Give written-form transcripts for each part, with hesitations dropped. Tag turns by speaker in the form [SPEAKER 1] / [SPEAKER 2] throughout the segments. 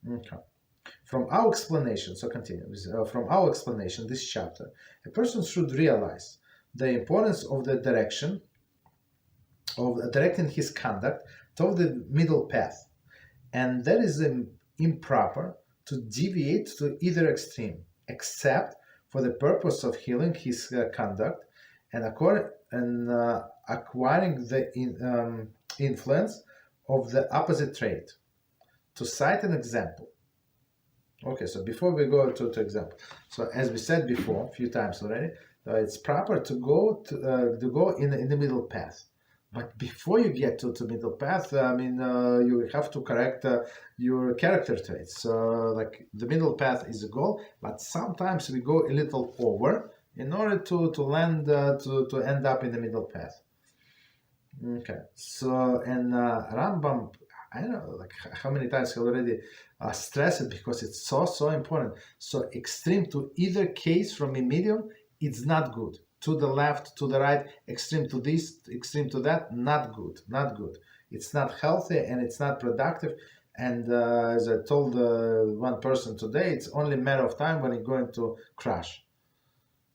[SPEAKER 1] Okay. From our explanation, so continue. From our explanation, this chapter, a person should realize the importance of the direction of directing his conduct toward the middle path, and that is improper to deviate to either extreme, except for the purpose of healing his conduct and, acquiring the influence of the opposite trait. To cite an example. Okay, so before we go to example, so as we said before a few times already, it's proper to go in the middle path. But before you get to middle path, you have to correct your character traits. Like the middle path is a goal, but sometimes we go a little over in order to land to end up in the middle path. Okay, so and Rambam, I don't know like how many times he already stressed it because it's so important. So extreme to either case from a medium, it's not good. To the left, to the right, extreme to this, extreme to that, not good, not good. It's not healthy and it's not productive. And as I told one person today, it's only a matter of time when he's going to crash.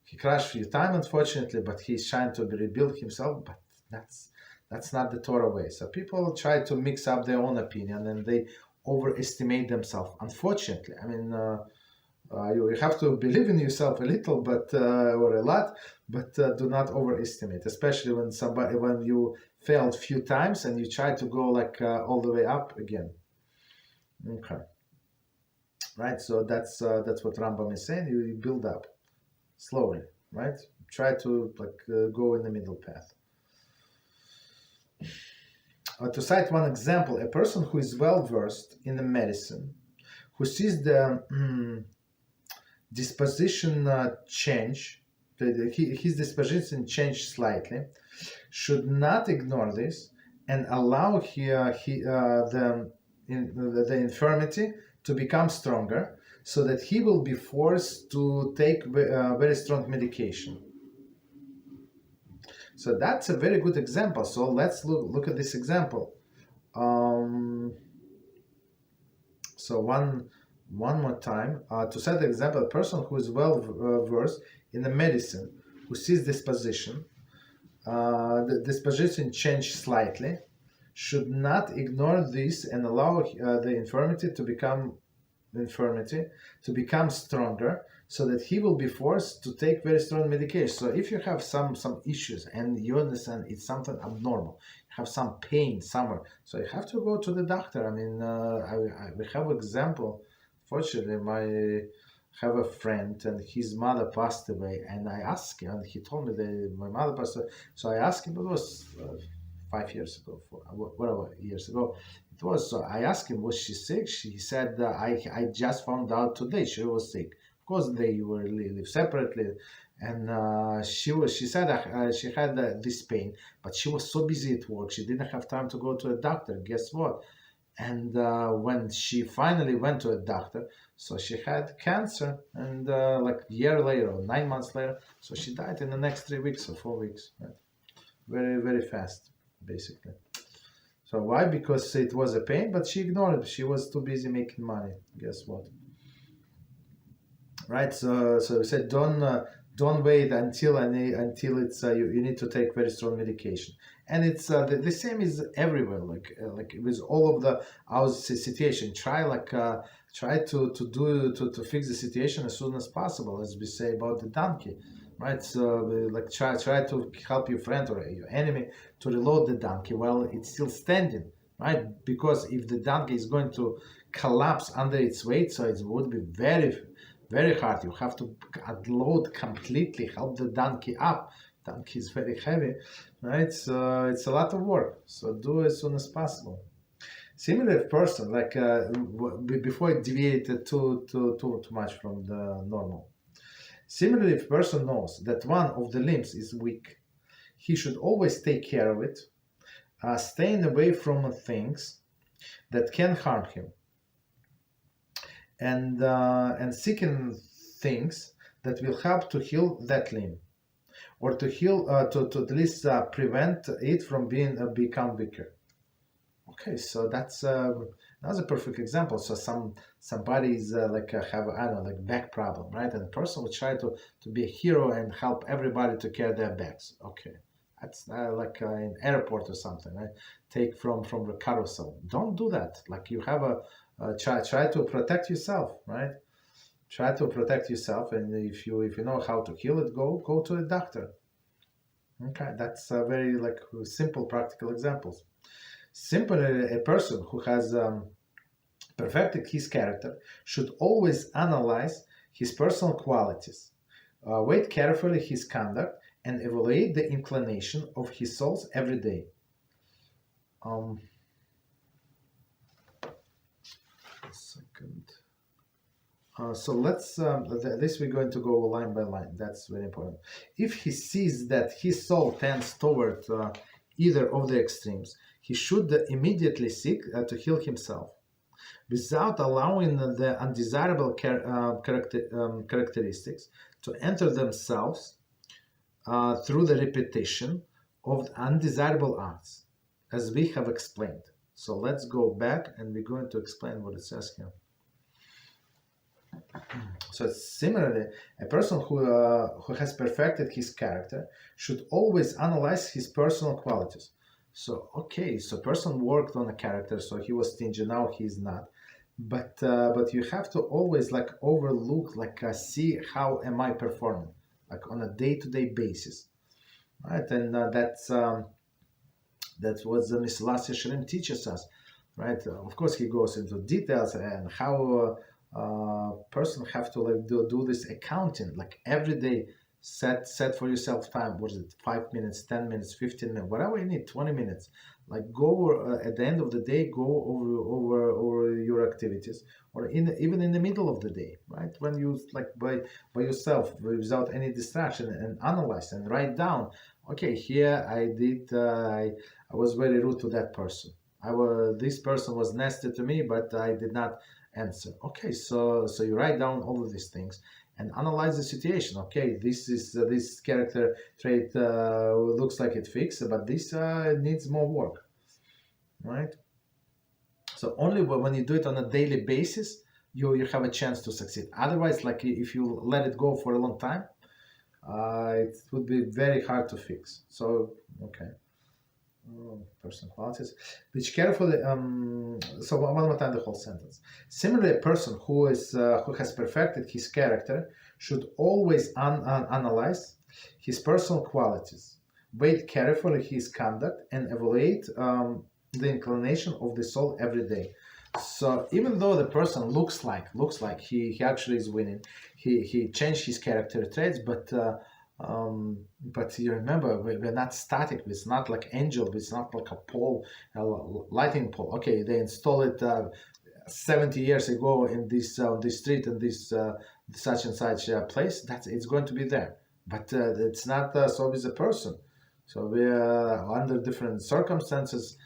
[SPEAKER 1] He crashed a few times, unfortunately, but he's trying to rebuild himself. But that's not the Torah way. So people try to mix up their own opinion and they overestimate themselves. Unfortunately, you have to believe in yourself a little, but or a lot, but do not overestimate. Especially when you failed a few times and you try to go like all the way up again. Okay, right. So that's what Rambam is saying. You build up slowly, right? Try to go in the middle path. To cite one example, a person who is well versed in the medicine, who sees the disposition change, his disposition change slightly, should not ignore this and allow the infirmity to become stronger, so that he will be forced to take very strong medication. So that's a very good example. So let's look at this example. So one more time, to set the example, a person who is well versed in the medicine, who sees disposition, the disposition change slightly, should not ignore this and allow the infirmity to become stronger, so that he will be forced to take very strong medication. So if you have some issues and you understand it's something abnormal, you have some pain somewhere, so you have to go to the doctor. We have an example. Fortunately, I have a friend and his mother passed away, and I asked him, and he told me that my mother passed away. So I asked him, it was 5 years ago, whatever years ago it was. So I asked him, was she sick? He said, I just found out today she was sick. Of course, they live separately, and she said she had this pain, but she was so busy at work, she didn't have time to go to a doctor. Guess what? And when she finally went to a doctor, so she had cancer, and like a year later or 9 months later, so she died in the next 3 weeks or 4 weeks. Right? Very, very fast, basically. So why? Because it was a pain, but she ignored it. She was too busy making money. Guess what? Right. So we said don't wait until it's you need to take very strong medication, and it's the same is everywhere. Like with all of our situation, try to fix the situation as soon as possible, as we say about the donkey. Right, so try to help your friend or your enemy to reload the donkey while it's still standing, right? Because if the donkey is going to collapse under its weight, so it would be very, very hard. You have to unload completely, help the donkey up. Donkey is very heavy, right? So it's a lot of work. So do as soon as possible. Similar person, before it deviated too much from the normal. Similarly, if a person knows that one of the limbs is weak, he should always take care of it, staying away from things that can harm him, and seeking things that will help to heal that limb, or to heal to at least prevent it from become weaker. Okay, so that's a perfect example. So somebody's have, I don't know, like back problem, right? And the person will try to be a hero and help everybody to carry their bags. Okay, that's in airport or something, right? Take from the carousel. Don't do that. Like you have try to protect yourself, right? Try to protect yourself, and if you know how to heal it, go to a doctor. Okay, that's very simple practical examples. Simply, a person who has perfected his character should always analyze his personal qualities, weigh carefully his conduct, and evaluate the inclination of his souls every day. Second. So let's, this we're going to go line by line. That's very important. If he sees that his soul tends toward either of the extremes, he should immediately seek to heal himself, without allowing the undesirable characteristics to enter themselves through the repetition of undesirable acts, as we have explained. So let's go back and we're going to explain what it says here. So similarly, a person who has perfected his character should always analyze his personal qualities. So okay, so person worked on a character, so he was stingy, now he's not. But you have to always overlook, see how am I performing, on a day-to-day basis, right? And that's what the Mizrachi teaches us, right? Of course, he goes into details and how person have to do this accounting, every day. Set for yourself time. What is it? 5 minutes, 10 minutes, 15 minutes, whatever you need. 20 minutes. Go at the end of the day. Go over your activities, or even in the middle of the day, right? When you by yourself without any distraction, and analyze and write down. Okay, here I did. I was very rude to that person. This person was nasty to me, but I did not answer. Okay, so you write down all of these things and analyze the situation. Okay, this character trait looks like it fixed, but this needs more work, right? So only when you do it on a daily basis, you have a chance to succeed. Otherwise, if you let it go for a long time, it would be very hard to fix. So okay. Personal qualities, which carefully. So one more time, the whole sentence. Similarly, a person who has perfected his character should always analyze his personal qualities, weigh carefully his conduct, and evaluate the inclination of the soul every day. So even though the person looks like he actually is winning, he changed his character traits, but you remember, we're not static. It's not like angel. It's not like a pole, a lighting pole. Okay, they installed it 70 years ago in this street and this such and such place. It's going to be there, but it's not so with a person. So we are under different circumstances,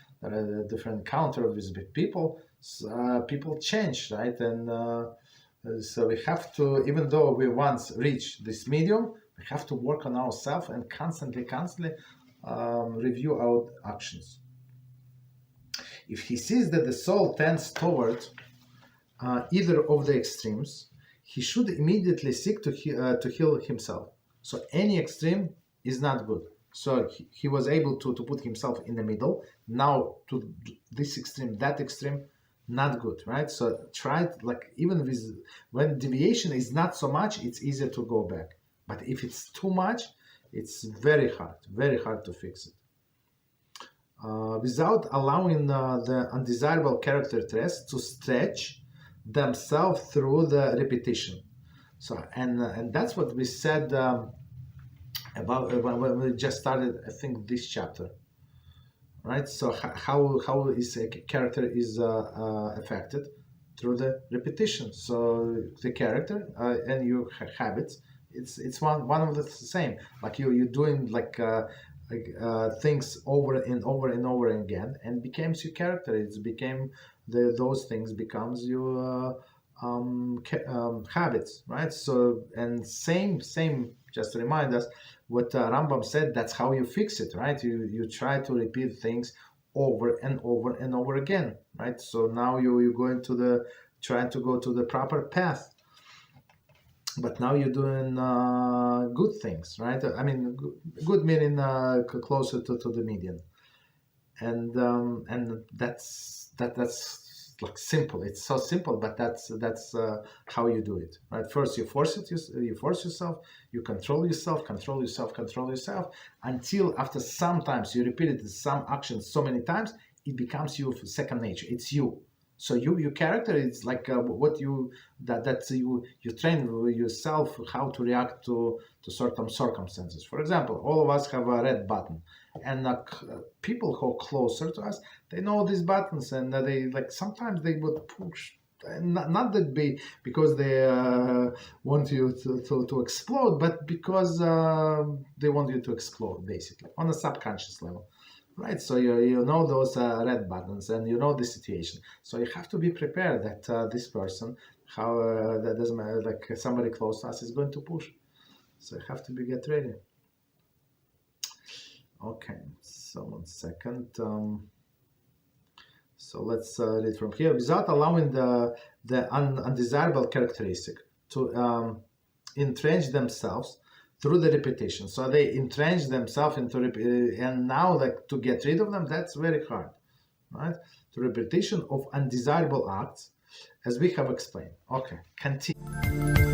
[SPEAKER 1] different encounter with people. People change, right? And so we have to, even though we once reached this medium, we have to work on ourselves and constantly review our actions. If he sees that the soul tends toward either of the extremes, he should immediately seek to heal himself. So any extreme is not good. So he was able to put himself in the middle. Now to this extreme, that extreme, not good, right? So try it, even with when deviation is not so much, it's easier to go back. But if it's too much, it's very hard to fix it. Without allowing the undesirable character traits to stretch themselves through the repetition. So and that's what we said about when we just started, I think, this chapter, right? So how is a character is affected through the repetition. So the character and your habits, it's one of the same. You're doing things over and over again, and becomes your character. It's became those things becomes your habits, right? So and same. Just to remind us what Rambam said. That's how you fix it, right? You try to repeat things over and over and over again, right? So now you're going to trying to go to the proper path, but now you're doing good things, right? I mean, good meaning closer to the median, and that's like simple. It's so simple, but that's how you do it, right? First, you force yourself, you control yourself, until after sometimes you repeat it, some actions so many times, it becomes your second nature. It's you. So your character is like what you train yourself how to react to certain circumstances. For example, all of us have a red button, and people who are closer to us, they know these buttons, and they like sometimes they would push. Not that because they want you to explode, but because they want you to explode, basically on a subconscious level. Right, so you know those red buttons, and you know the situation. So you have to be prepared that this person, how that doesn't matter, like somebody close to us is going to push. So you have to get ready. Okay, so 1 second. So let's read from here. Without allowing the undesirable characteristic to entrench themselves through the repetition. So they entrench themselves into and now like to get rid of them, that's very hard, right? The repetition of undesirable acts, as we have explained. Okay, continue.